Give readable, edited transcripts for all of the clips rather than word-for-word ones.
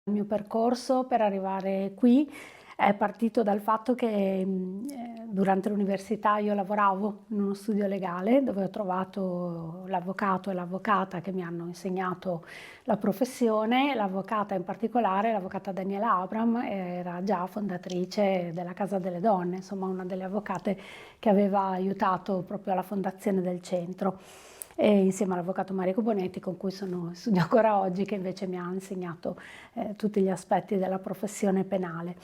Il mio percorso per arrivare qui è partito dal fatto che, durante l'università io lavoravo in uno studio legale dove ho trovato l'avvocato e l'avvocata che mi hanno insegnato la professione. L'avvocata in particolare, l'avvocata Daniela Abram, era già fondatrice della Casa delle Donne, insomma una delle avvocate che aveva aiutato proprio alla fondazione del centro. E insieme all'avvocato Marico Bonetti, con cui studio ancora oggi, che invece mi ha insegnato tutti gli aspetti della professione penale.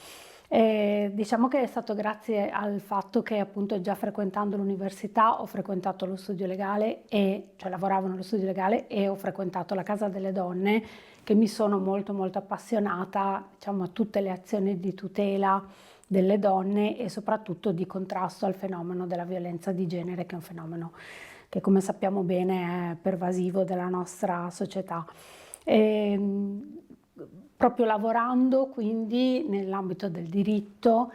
Diciamo che è stato grazie al fatto che appunto già frequentando l'università ho frequentato lo studio legale cioè lavoravo nello studio legale e ho frequentato la Casa delle Donne, che mi sono molto appassionata, diciamo, a tutte le azioni di tutela delle donne e soprattutto di contrasto al fenomeno della violenza di genere, che è un fenomeno che, come sappiamo bene, è pervasivo della nostra società. E, proprio lavorando quindi nell'ambito del diritto,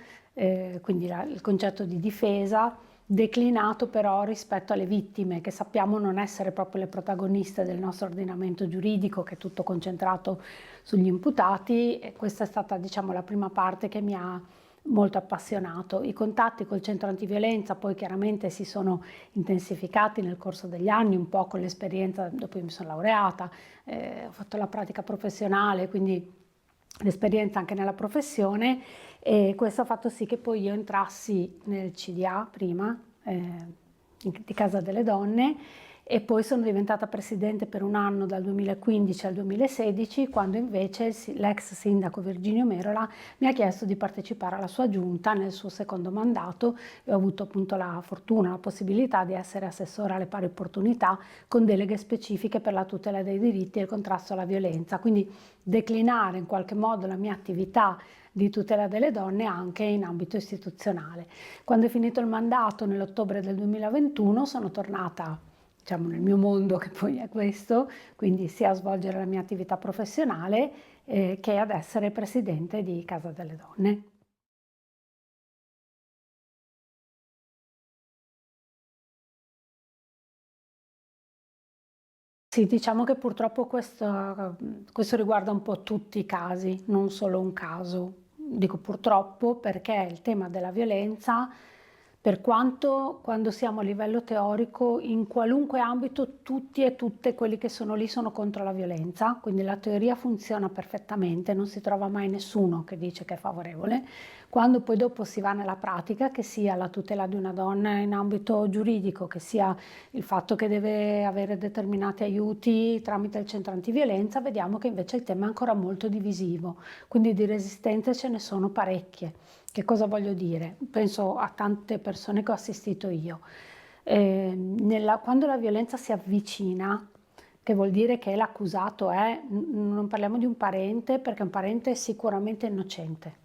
quindi il concetto di difesa, declinato però rispetto alle vittime, che sappiamo non essere proprio le protagoniste del nostro ordinamento giuridico, che è tutto concentrato sugli imputati. E questa è stata, diciamo, la prima parte che mi ha molto appassionato. I contatti col centro antiviolenza poi chiaramente si sono intensificati nel corso degli anni, un po' con l'esperienza, dopo mi sono laureata, ho fatto la pratica professionale, quindi l'esperienza anche nella professione, e questo ha fatto sì che poi io entrassi nel CDA prima, di Casa delle Donne, e poi sono diventata presidente per un anno dal 2015 al 2016, quando invece l'ex sindaco Virginio Merola mi ha chiesto di partecipare alla sua giunta nel suo secondo mandato, e ho avuto appunto la fortuna, la possibilità di essere assessora alle pari opportunità con deleghe specifiche per la tutela dei diritti e il contrasto alla violenza, quindi declinare in qualche modo la mia attività di tutela delle donne anche in ambito istituzionale. Quando è finito il mandato nell'ottobre del 2021 sono tornata, diciamo, nel mio mondo, che poi è questo, quindi sia a svolgere la mia attività professionale che ad essere presidente di Casa delle Donne. Sì, diciamo che purtroppo questo riguarda un po' tutti i casi, non solo un caso. Dico purtroppo perché il tema della violenza, per quanto quando siamo a livello teorico, in qualunque ambito, tutti e tutte quelli che sono lì sono contro la violenza, quindi la teoria funziona perfettamente, non si trova mai nessuno che dice che è favorevole. Quando poi dopo si va nella pratica, che sia la tutela di una donna in ambito giuridico, che sia il fatto che deve avere determinati aiuti tramite il centro antiviolenza, vediamo che invece il tema è ancora molto divisivo, quindi di resistenze ce ne sono parecchie. Che cosa voglio dire? Penso a tante persone che ho assistito io. Quando la violenza si avvicina, che vuol dire che l'accusato non parliamo di un parente, perché un parente è sicuramente innocente,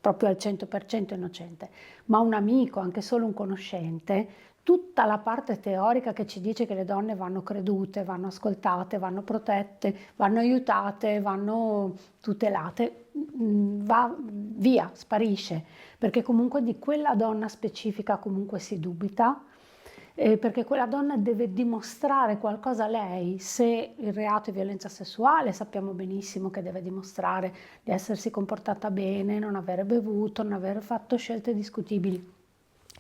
proprio al 100% innocente, ma un amico, anche solo un conoscente, tutta la parte teorica che ci dice che le donne vanno credute, vanno ascoltate, vanno protette, vanno aiutate, vanno tutelate, va via, sparisce, perché comunque di quella donna specifica comunque si dubita, perché quella donna deve dimostrare qualcosa a lei. Se il reato è violenza sessuale, sappiamo benissimo che deve dimostrare di essersi comportata bene, non aver bevuto, non aver fatto scelte discutibili.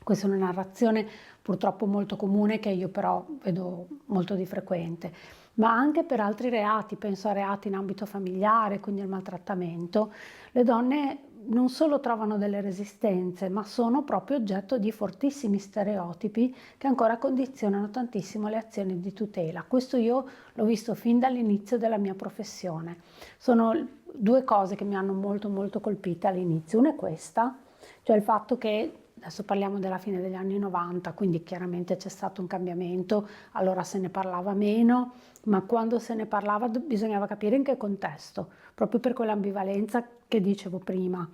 Questa è una narrazione purtroppo molto comune, che io però vedo molto di frequente, ma anche per altri reati, penso a reati in ambito familiare, quindi al maltrattamento. Le donne non solo trovano delle resistenze, ma sono proprio oggetto di fortissimi stereotipi che ancora condizionano tantissimo le azioni di tutela. Questo io l'ho visto fin dall'inizio della mia professione. Sono due cose che mi hanno molto colpita all'inizio. Una è questa, cioè il fatto che, adesso parliamo della fine degli anni 90, quindi chiaramente c'è stato un cambiamento, allora se ne parlava meno, ma quando se ne parlava bisognava capire in che contesto, proprio per quell'ambivalenza che dicevo prima.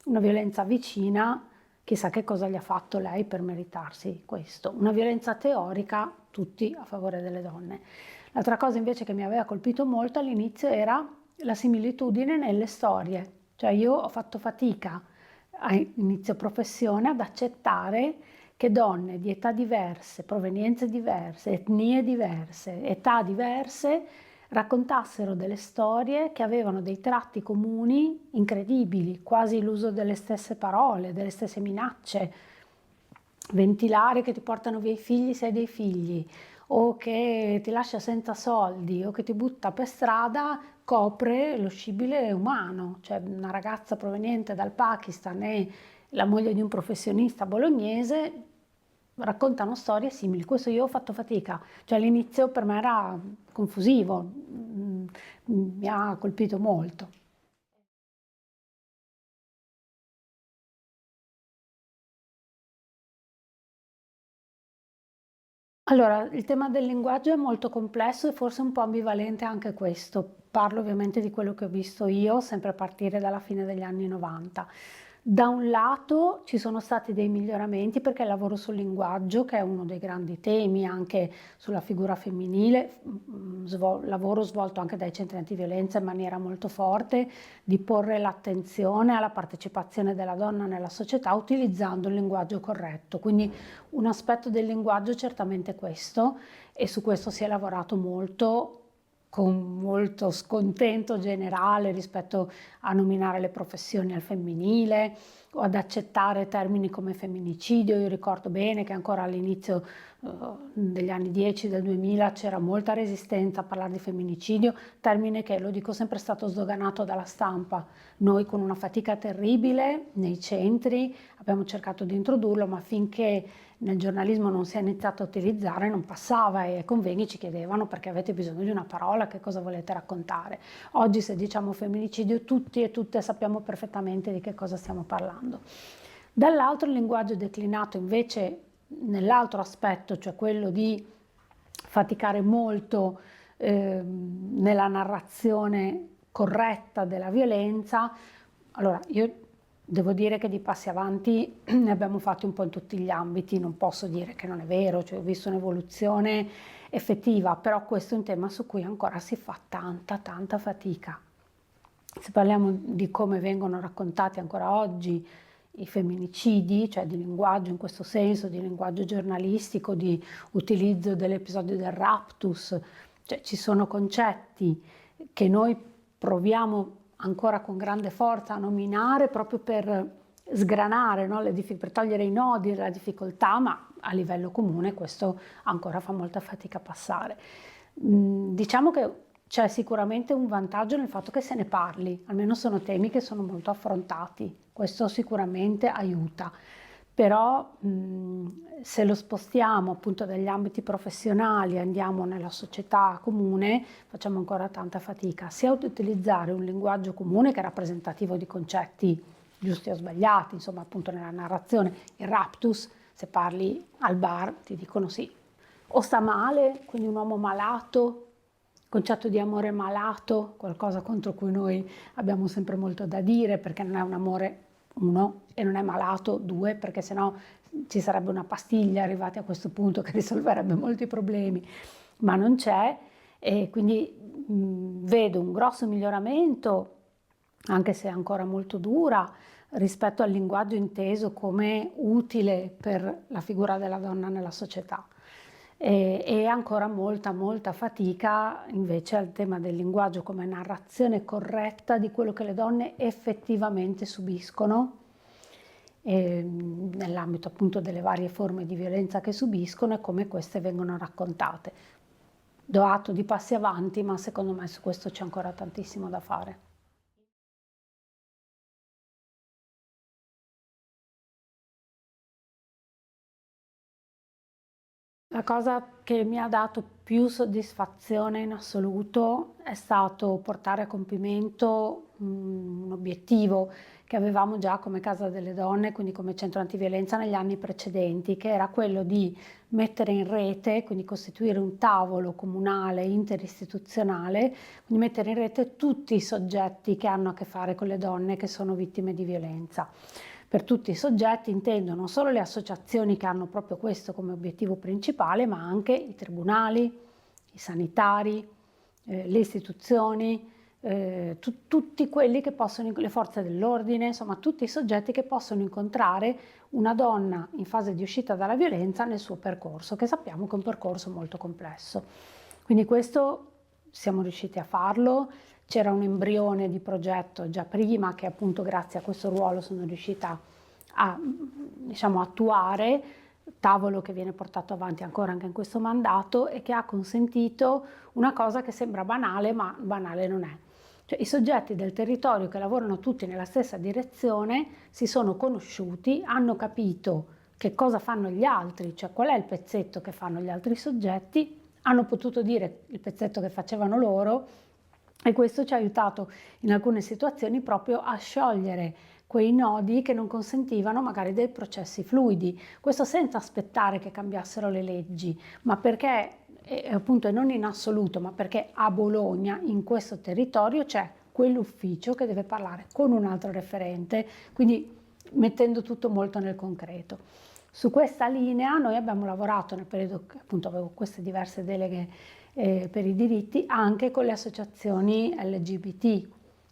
Una violenza vicina, chissà che cosa gli ha fatto lei per meritarsi questo. Una violenza teorica, tutti a favore delle donne. L'altra cosa invece che mi aveva colpito molto all'inizio era la similitudine nelle storie, cioè io ho fatto fatica a inizio professione ad accettare che donne di età diverse, provenienze diverse, etnie diverse, età diverse, raccontassero delle storie che avevano dei tratti comuni incredibili, quasi l'uso delle stesse parole, delle stesse minacce, ventilare che ti portano via i figli se hai dei figli, o che ti lascia senza soldi, o che ti butta per strada, copre lo scibile umano. Cioè una ragazza proveniente dal Pakistan e la moglie di un professionista bolognese raccontano storie simili. Questo io ho fatto fatica, cioè all'inizio per me era confusivo, mi ha colpito molto. Allora, il tema del linguaggio è molto complesso e forse un po' ambivalente anche questo. Parlo ovviamente di quello che ho visto io, sempre a partire dalla fine degli anni 90. Da un lato ci sono stati dei miglioramenti perché il lavoro sul linguaggio, che è uno dei grandi temi anche sulla figura femminile, lavoro svolto anche dai centri antiviolenza in maniera molto forte, di porre l'attenzione alla partecipazione della donna nella società utilizzando il linguaggio corretto. Quindi un aspetto del linguaggio è certamente questo, e su questo si è lavorato molto, con molto scontento generale rispetto a nominare le professioni al femminile o ad accettare termini come femminicidio. Io ricordo bene che ancora all'inizio degli anni 10 del 2000 c'era molta resistenza a parlare di femminicidio, termine che, lo dico sempre, è stato sdoganato dalla stampa. Noi con una fatica terribile nei centri abbiamo cercato di introdurlo, ma finché nel giornalismo non si è iniziato a utilizzare non passava, e ai convegni ci chiedevano: perché avete bisogno di una parola, che cosa volete raccontare? Oggi se diciamo femminicidio tutti e tutte sappiamo perfettamente di che cosa stiamo parlando. Dall'altro il linguaggio è declinato invece nell'altro aspetto, cioè quello di faticare molto nella narrazione corretta della violenza. Allora, io devo dire che di passi avanti ne abbiamo fatti un po' in tutti gli ambiti, non posso dire che non è vero, cioè ho visto un'evoluzione effettiva, però questo è un tema su cui ancora si fa tanta fatica. Se parliamo di come vengono raccontati ancora oggi i femminicidi, cioè di linguaggio in questo senso, di linguaggio giornalistico, di utilizzo dell'episodio del raptus, cioè ci sono concetti che noi proviamo ancora con grande forza a nominare proprio per sgranare, no, per togliere i nodi della difficoltà, ma a livello comune questo ancora fa molta fatica a passare. Diciamo che c'è sicuramente un vantaggio nel fatto che se ne parli, almeno sono temi che sono molto affrontati, questo sicuramente aiuta. Però se lo spostiamo appunto dagli ambiti professionali, andiamo nella società comune, facciamo ancora tanta fatica sia ad utilizzare un linguaggio comune che è rappresentativo di concetti giusti o sbagliati, insomma appunto nella narrazione. Il raptus, se parli al bar ti dicono sì, o sta male, quindi un uomo malato, concetto di amore malato, qualcosa contro cui noi abbiamo sempre molto da dire, perché non è un amore, uno, e non è malato, due, perché sennò ci sarebbe una pastiglia arrivati a questo punto che risolverebbe molti problemi, ma non c'è, e quindi vedo un grosso miglioramento, anche se è ancora molto dura, rispetto al linguaggio inteso come utile per la figura della donna nella società. E ancora molta fatica invece al tema del linguaggio come narrazione corretta di quello che le donne effettivamente subiscono, nell'ambito appunto delle varie forme di violenza che subiscono e come queste vengono raccontate. Do atto di passi avanti, ma secondo me su questo c'è ancora tantissimo da fare. La cosa che mi ha dato più soddisfazione in assoluto è stato portare a compimento un obiettivo che avevamo già come Casa delle Donne, quindi come centro antiviolenza negli anni precedenti, che era quello di mettere in rete, quindi costituire un tavolo comunale interistituzionale, quindi mettere in rete tutti i soggetti che hanno a che fare con le donne che sono vittime di violenza. Per tutti i soggetti intendo non solo le associazioni che hanno proprio questo come obiettivo principale, ma anche i tribunali, i sanitari, le istituzioni, tutti quelli che possono, le forze dell'ordine, insomma tutti i soggetti che possono incontrare una donna in fase di uscita dalla violenza nel suo percorso, che sappiamo che è un percorso molto complesso. Quindi questo siamo riusciti a farlo. C'era un embrione di progetto già prima che appunto grazie a questo ruolo sono riuscita a, diciamo, attuare, tavolo che viene portato avanti ancora anche in questo mandato e che ha consentito una cosa che sembra banale, ma banale non è. Cioè, i soggetti del territorio che lavorano tutti nella stessa direzione si sono conosciuti, hanno capito che cosa fanno gli altri, cioè qual è il pezzetto che fanno gli altri soggetti, hanno potuto dire il pezzetto che facevano loro e questo ci ha aiutato in alcune situazioni proprio a sciogliere quei nodi che non consentivano magari dei processi fluidi, questo senza aspettare che cambiassero le leggi, ma perché appunto non in assoluto, ma perché a Bologna in questo territorio c'è quell'ufficio che deve parlare con un altro referente, quindi mettendo tutto molto nel concreto. Su questa linea noi abbiamo lavorato nel periodo che appunto avevo queste diverse deleghe per i diritti anche con le associazioni LGBT,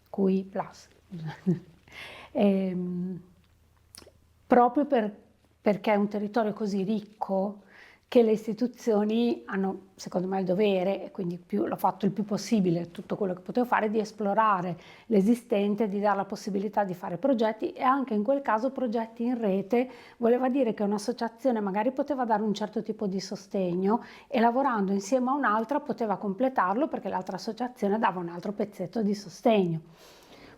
QI+. E, proprio perché è un territorio così ricco che le istituzioni hanno, secondo me, il dovere, e quindi l'ho fatto il più possibile, tutto quello che potevo fare, di esplorare l'esistente, di dare la possibilità di fare progetti e anche in quel caso progetti in rete, voleva dire che un'associazione magari poteva dare un certo tipo di sostegno e lavorando insieme a un'altra poteva completarlo perché l'altra associazione dava un altro pezzetto di sostegno.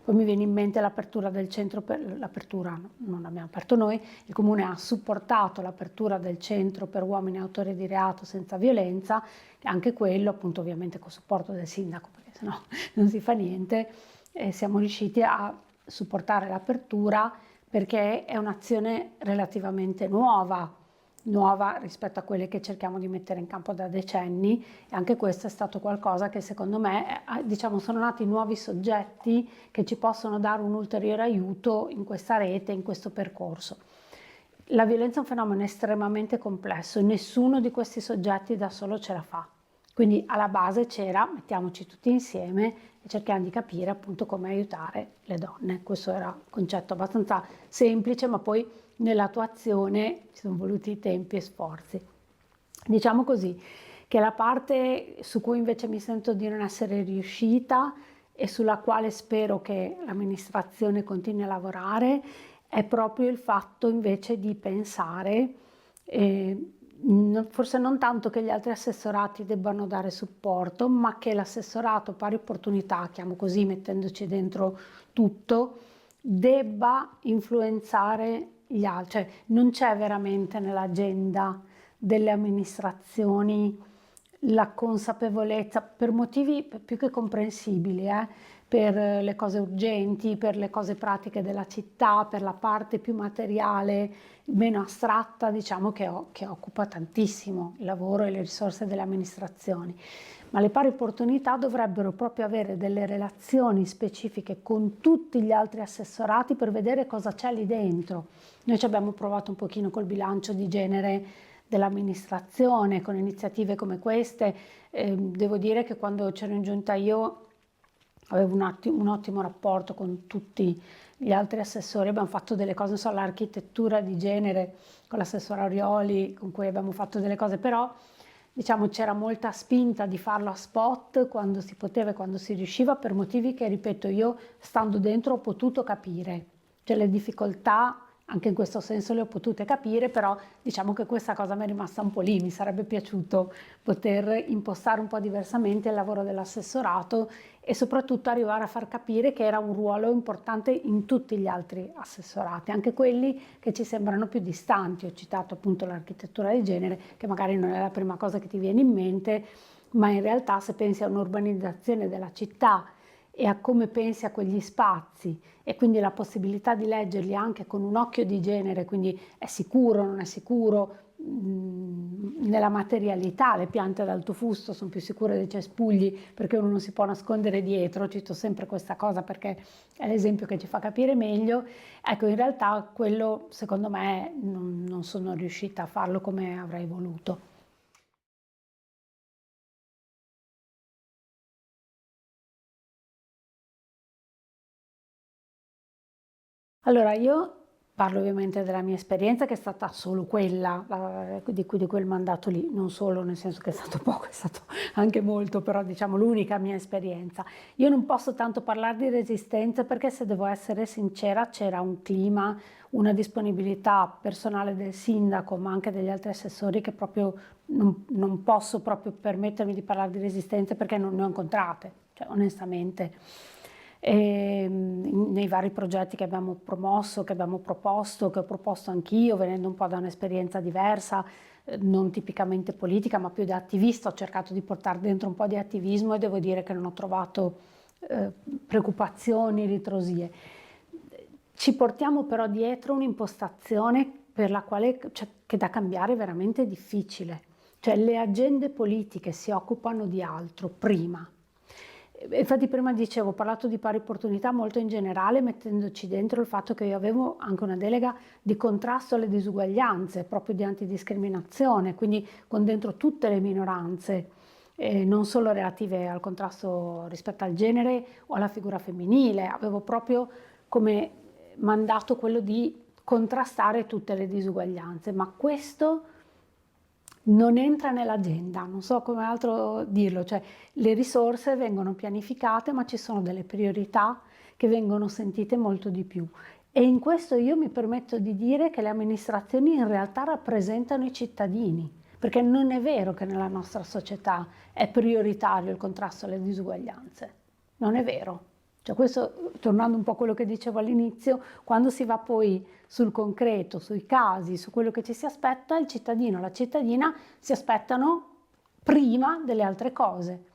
Poi mi viene in mente l'apertura del centro, l'apertura non l'abbiamo aperto noi, il Comune ha supportato l'apertura del centro per uomini autori di reato senza violenza, e anche quello appunto ovviamente con supporto del sindaco, perché sennò non si fa niente, e siamo riusciti a supportare l'apertura perché è un'azione relativamente nuova rispetto a quelle che cerchiamo di mettere in campo da decenni e anche questo è stato qualcosa che secondo me, diciamo, sono nati nuovi soggetti che ci possono dare un ulteriore aiuto in questa rete, in questo percorso. La violenza è un fenomeno estremamente complesso e nessuno di questi soggetti da solo ce la fa. Quindi alla base c'era, mettiamoci tutti insieme e cerchiamo di capire appunto come aiutare le donne. Questo era un concetto abbastanza semplice, ma poi nell'attuazione ci sono voluti tempi e sforzi. Diciamo così, che la parte su cui invece mi sento di non essere riuscita e sulla quale spero che l'amministrazione continui a lavorare è proprio il fatto invece di pensare, forse non tanto che gli altri assessorati debbano dare supporto, ma che l'assessorato pari opportunità, chiamo così mettendoci dentro tutto, debba influenzare gli altri, cioè non c'è veramente nell'agenda delle amministrazioni la consapevolezza, per motivi più che comprensibili, per le cose urgenti, per le cose pratiche della città, per la parte più materiale, meno astratta, diciamo che occupa tantissimo il lavoro e le risorse delle amministrazioni. Ma le pari opportunità dovrebbero proprio avere delle relazioni specifiche con tutti gli altri assessorati per vedere cosa c'è lì dentro. Noi ci abbiamo provato un pochino col bilancio di genere dell'amministrazione, con iniziative come queste. Devo dire che quando c'ero in giunta io avevo un ottimo rapporto con tutti gli altri assessori, abbiamo fatto delle cose, non so, l'architettura di genere con l'assessore Orioli, con cui abbiamo fatto delle cose, però diciamo c'era molta spinta di farlo a spot quando si poteva e quando si riusciva per motivi che, ripeto, io stando dentro ho potuto capire, cioè le difficoltà anche in questo senso le ho potute capire, però diciamo che questa cosa mi è rimasta un po' lì, mi sarebbe piaciuto poter impostare un po' diversamente il lavoro dell'assessorato e soprattutto arrivare a far capire che era un ruolo importante in tutti gli altri assessorati, anche quelli che ci sembrano più distanti. Ho citato appunto l'architettura di genere, che magari non è la prima cosa che ti viene in mente, ma in realtà se pensi a un'urbanizzazione della città e a come pensi a quegli spazi e quindi la possibilità di leggerli anche con un occhio di genere, quindi è sicuro, non è sicuro, nella materialità, le piante ad alto fusto sono più sicure dei cespugli perché uno non si può nascondere dietro, cito sempre questa cosa perché è l'esempio che ci fa capire meglio. Ecco, in realtà quello secondo me non sono riuscita a farlo come avrei voluto. Allora, io Parlo ovviamente della mia esperienza che è stata solo quella, di quel mandato lì, non solo nel senso che è stato poco, è stato anche molto, però diciamo l'unica mia esperienza. Io non posso tanto parlare di resistenza perché se devo essere sincera c'era un clima, una disponibilità personale del sindaco ma anche degli altri assessori che proprio non posso proprio permettermi di parlare di resistenza perché non ne ho incontrate, cioè onestamente. Nei vari progetti che abbiamo promosso, che abbiamo proposto, che ho proposto anch'io, venendo un po' da un'esperienza diversa, non tipicamente politica, ma più da attivista, ho cercato di portare dentro un po' di attivismo e devo dire che non ho trovato preoccupazioni, ritrosie. Ci portiamo però dietro un'impostazione per la quale cioè, che da cambiare è veramente difficile. Cioè le agende politiche si occupano di altro prima. Infatti prima dicevo, ho parlato di pari opportunità molto in generale, mettendoci dentro il fatto che io avevo anche una delega di contrasto alle disuguaglianze, proprio di antidiscriminazione, quindi con dentro tutte le minoranze, non solo relative al contrasto rispetto al genere o alla figura femminile, avevo proprio come mandato quello di contrastare tutte le disuguaglianze, ma questo non entra nell'agenda, non so come altro dirlo, cioè le risorse vengono pianificate ma ci sono delle priorità che vengono sentite molto di più e in questo io mi permetto di dire che le amministrazioni in realtà rappresentano i cittadini, perché non è vero che nella nostra società è prioritario il contrasto alle disuguaglianze, non è vero. Cioè questo, tornando un po' a quello che dicevo all'inizio, quando si va poi sul concreto, sui casi, su quello che ci si aspetta, il cittadino, la cittadina si aspettano prima delle altre cose.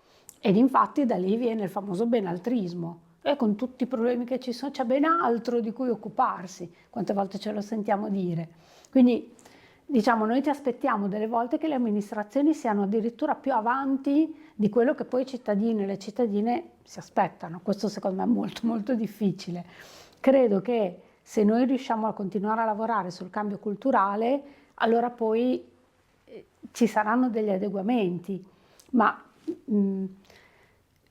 Ed infatti da lì viene il famoso benaltrismo. E con tutti i problemi che ci sono c'è ben altro di cui occuparsi, quante volte ce lo sentiamo dire. Quindi diciamo, noi ci aspettiamo delle volte che le amministrazioni siano addirittura più avanti di quello che poi i cittadini e le cittadine si aspettano. Questo secondo me è molto molto difficile. Credo che se noi riusciamo a continuare a lavorare sul cambio culturale, allora poi ci saranno degli adeguamenti, ma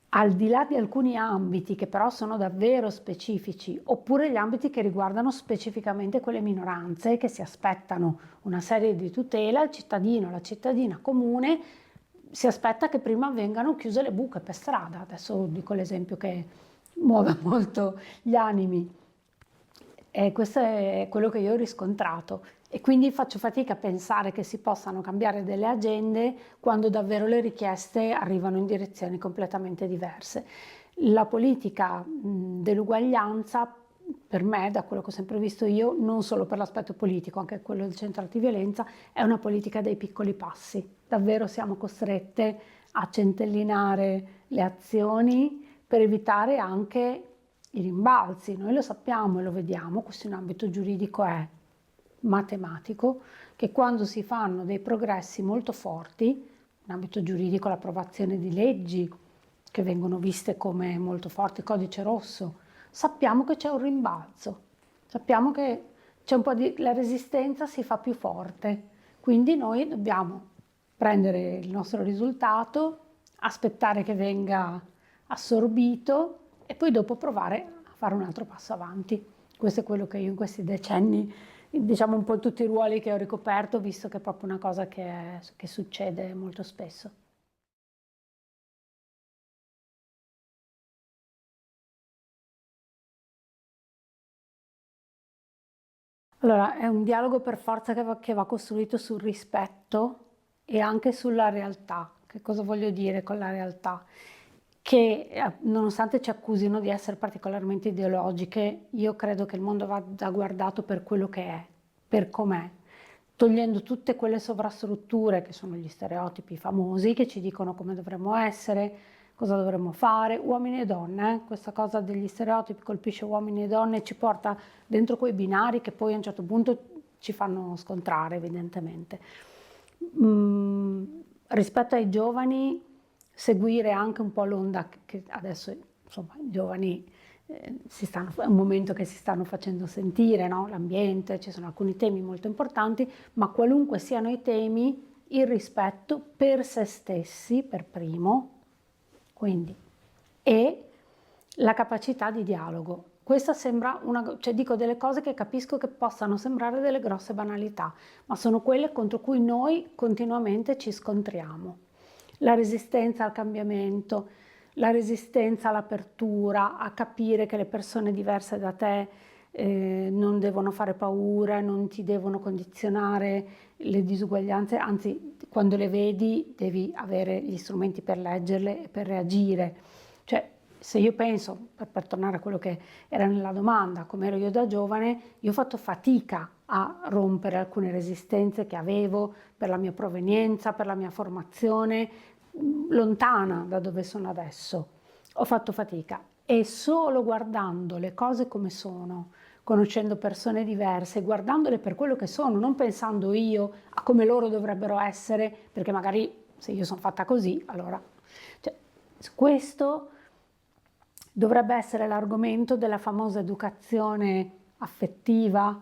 al di là di alcuni ambiti che però sono davvero specifici, oppure gli ambiti che riguardano specificamente quelle minoranze che si aspettano una serie di tutela, il cittadino, la cittadina comune si aspetta che prima vengano chiuse le buche per strada. Adesso dico l'esempio che muove molto gli animi. E questo è quello che io ho riscontrato e quindi faccio fatica a pensare che si possano cambiare delle agende quando davvero le richieste arrivano in direzioni completamente diverse. La politica dell'uguaglianza per me, da quello che ho sempre visto io, non solo per l'aspetto politico, anche quello del centro antiviolenza, è una politica dei piccoli passi. Davvero siamo costrette a centellinare le azioni per evitare anche i rimbalzi. Noi lo sappiamo e lo vediamo, questo in ambito giuridico è matematico, che quando si fanno dei progressi molto forti, in ambito giuridico l'approvazione di leggi che vengono viste come molto forti, codice rosso, sappiamo che c'è un rimbalzo, sappiamo che c'è un po' di la resistenza si fa più forte, quindi noi dobbiamo prendere il nostro risultato, aspettare che venga assorbito e poi dopo provare a fare un altro passo avanti. Questo è quello che io in questi decenni, diciamo un po' tutti i ruoli che ho ricoperto, ho visto che è proprio una cosa che succede molto spesso. Allora, è un dialogo per forza che va costruito sul rispetto e anche sulla realtà. Che cosa voglio dire con la realtà? Che nonostante ci accusino di essere particolarmente ideologiche, io credo che il mondo vada guardato per quello che è, per com'è, togliendo tutte quelle sovrastrutture che sono gli stereotipi famosi che ci dicono come dovremmo essere, cosa dovremmo fare, uomini e donne. Questa cosa degli stereotipi colpisce uomini e donne e ci porta dentro quei binari che poi a un certo punto ci fanno scontrare evidentemente. Rispetto ai giovani, seguire anche un po' l'onda che adesso insomma i giovani è un momento che si stanno facendo sentire, no? L'ambiente, ci sono alcuni temi molto importanti, ma qualunque siano i temi, il rispetto per se stessi, per primo, quindi, e la capacità di dialogo. Questa sembra cioè dico delle cose che capisco che possano sembrare delle grosse banalità, ma sono quelle contro cui noi continuamente ci scontriamo. La resistenza al cambiamento, la resistenza all'apertura, a capire che le persone diverse da te non devono fare paura, non ti devono condizionare le disuguaglianze, anzi quando le vedi devi avere gli strumenti per leggerle e per reagire. Cioè, se io penso, per tornare a quello che era nella domanda, come ero io da giovane, io ho fatto fatica a rompere alcune resistenze che avevo per la mia provenienza, per la mia formazione, lontana da dove sono adesso. Ho fatto fatica e solo guardando le cose come sono, conoscendo persone diverse, guardandole per quello che sono, non pensando io a come loro dovrebbero essere, perché magari se io sono fatta così, allora... Cioè, questo dovrebbe essere l'argomento della famosa educazione affettiva,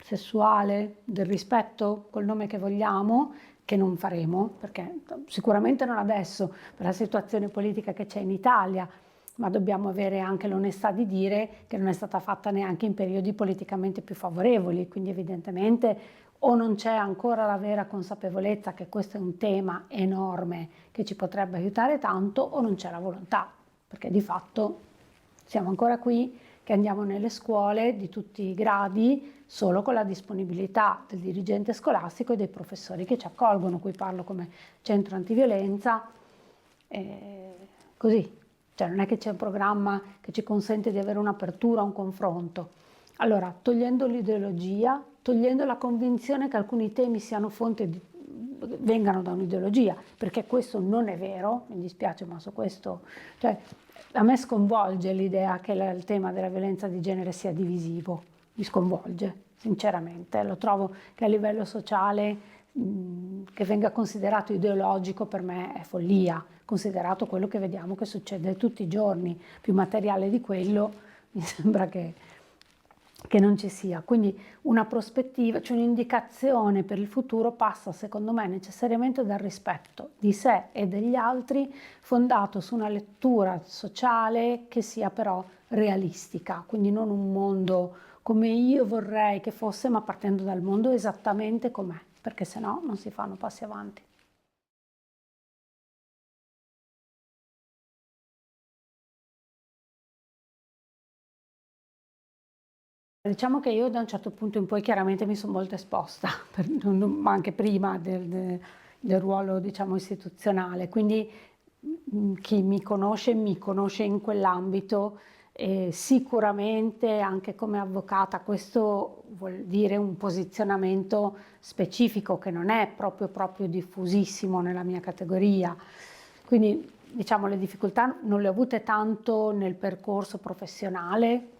sessuale, del rispetto, col nome che vogliamo, che non faremo, perché sicuramente non adesso, per la situazione politica che c'è in Italia, ma dobbiamo avere anche l'onestà di dire che non è stata fatta neanche in periodi politicamente più favorevoli, quindi evidentemente o non c'è ancora la vera consapevolezza che questo è un tema enorme che ci potrebbe aiutare tanto, o non c'è la volontà, perché di fatto siamo ancora qui che andiamo nelle scuole di tutti i gradi solo con la disponibilità del dirigente scolastico e dei professori che ci accolgono. Qui parlo come centro antiviolenza, così, cioè non è che c'è un programma che ci consente di avere un'apertura, un confronto. Allora, togliendo l'ideologia, togliendo la convinzione che alcuni temi siano vengano da un'ideologia, perché questo non è vero, mi dispiace, ma su questo, cioè, a me sconvolge l'idea che il tema della violenza di genere sia divisivo, mi sconvolge, sinceramente, lo trovo che a livello sociale che venga considerato ideologico per me è follia, considerato quello che vediamo che succede tutti i giorni, più materiale di quello mi sembra che non ci sia. Quindi una prospettiva, cioè un'indicazione per il futuro passa secondo me necessariamente dal rispetto di sé e degli altri, fondato su una lettura sociale che sia però realistica, quindi non un mondo come io vorrei che fosse, ma partendo dal mondo esattamente com'è, perché sennò non si fanno passi avanti. Diciamo che io da un certo punto in poi chiaramente mi sono molto esposta, ma anche prima del ruolo diciamo istituzionale, quindi chi mi conosce in quell'ambito, sicuramente anche come avvocata questo vuol dire un posizionamento specifico che non è proprio diffusissimo nella mia categoria, quindi diciamo le difficoltà non le ho avute tanto nel percorso professionale.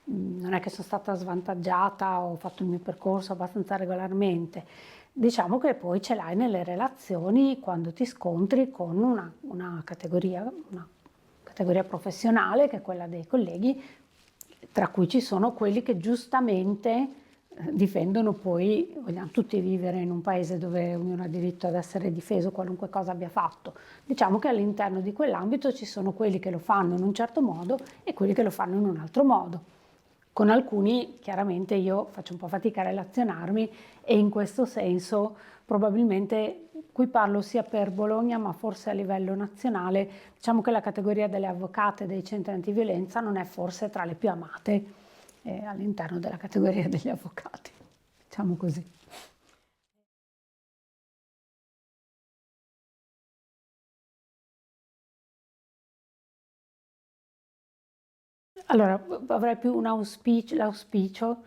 Non è che sono stata svantaggiata, ho fatto il mio percorso abbastanza regolarmente. Diciamo che poi ce l'hai nelle relazioni quando ti scontri con una categoria professionale che è quella dei colleghi, tra cui ci sono quelli che giustamente difendono poi, vogliamo tutti vivere in un paese dove ognuno ha diritto ad essere difeso qualunque cosa abbia fatto. Diciamo che all'interno di quell'ambito ci sono quelli che lo fanno in un certo modo e quelli che lo fanno in un altro modo. Con alcuni chiaramente io faccio un po' fatica a relazionarmi e in questo senso probabilmente qui parlo sia per Bologna ma forse a livello nazionale, diciamo che la categoria delle avvocate dei centri antiviolenza non è forse tra le più amate all'interno della categoria degli avvocati, diciamo così. Allora, avrei più l'auspicio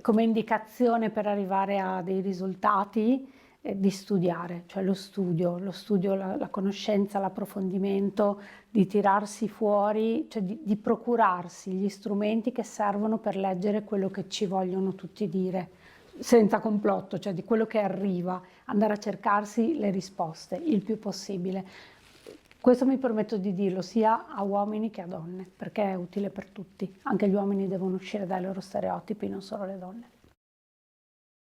come indicazione per arrivare a dei risultati di studiare, cioè lo studio, la conoscenza, l'approfondimento, di tirarsi fuori, cioè di procurarsi gli strumenti che servono per leggere quello che ci vogliono tutti dire, senza complotto, cioè di quello che arriva, andare a cercarsi le risposte il più possibile. Questo mi permetto di dirlo sia a uomini che a donne, perché è utile per tutti. Anche gli uomini devono uscire dai loro stereotipi, non solo le donne.